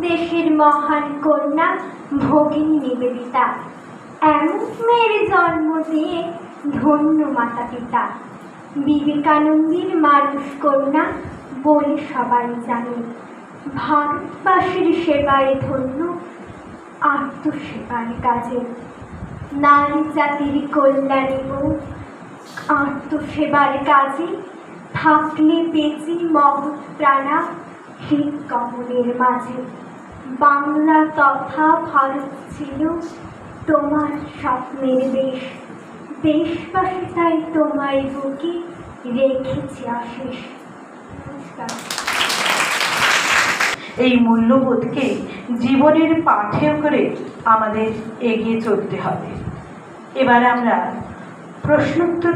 দেশের মহান কন্যা ভগিনী নিবেদিতা। এমন মেয়ের জন্ম দিয়ে ধন্য মাতা পিতা। বিবেকানন্দের মানুষ কন্যা বলে সবাই জানে। ভারতবাসীর সেবায় ধন্য আত্মসেবার কাজে। নারী জাতির কল্যাণে মুখ আত্মসেবার কাজে থাকলে বেঁচে মহৎ প্রাণা হৃদ কমলের মাঝে। বাংলা তথা ভারত ছিল তোমার স্বপ্নের দেশ। দেশবাসী তাই তোমায় বুকে রেখেছে আশিস। নমস্কার। এই মূল্যবোধকে জীবনের পাথেয় করে আমাদের এগিয়ে চলতে হবে। এবার আমরা প্রশ্নোত্তর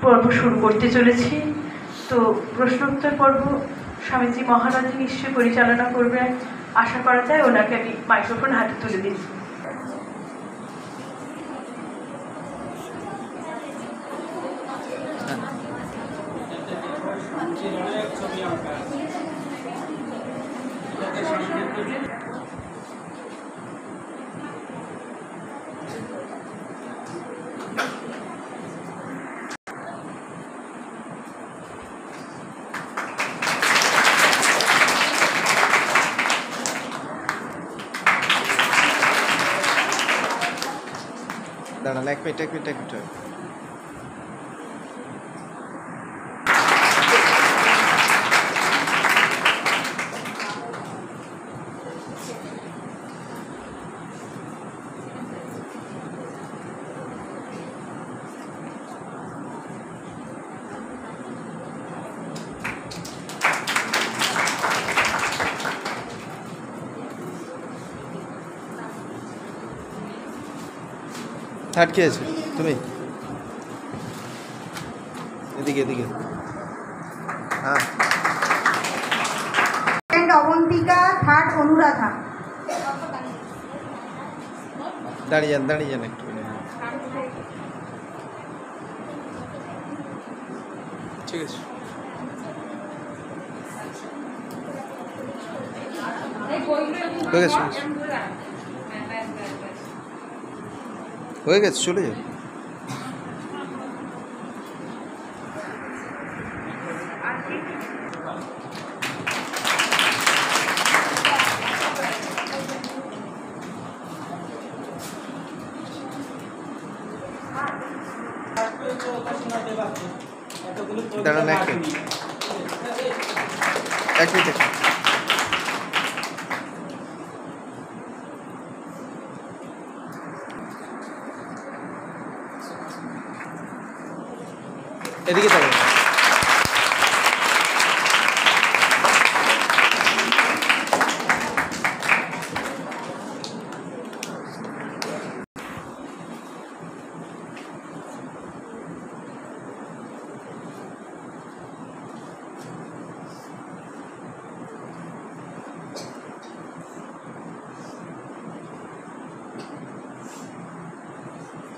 পর্ব শুরু করতে চলেছি। তো প্রশ্নোত্তর পর্ব স্বামীজি মহারাজ নিশ্চয়ই পরিচালনা করবেন, আশা করা যায়। ওনাকে আমি মাইক্রোফোন হাতে তুলে দিচ্ছি। দাঁড়ান, এক মিনিট। থার্ড কে আছে? তুমি এদিকে। হ্যাঁ, অবন্তিকা, থার্ড অনুরাধা। দাঁড়িয়ে যান একটু। ঠিক আছে, হয়ে গেছে, চলে যাও। দাঁড়ান, এক মিনিট। এদিকে তাকান।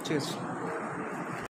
ঠিক আছে।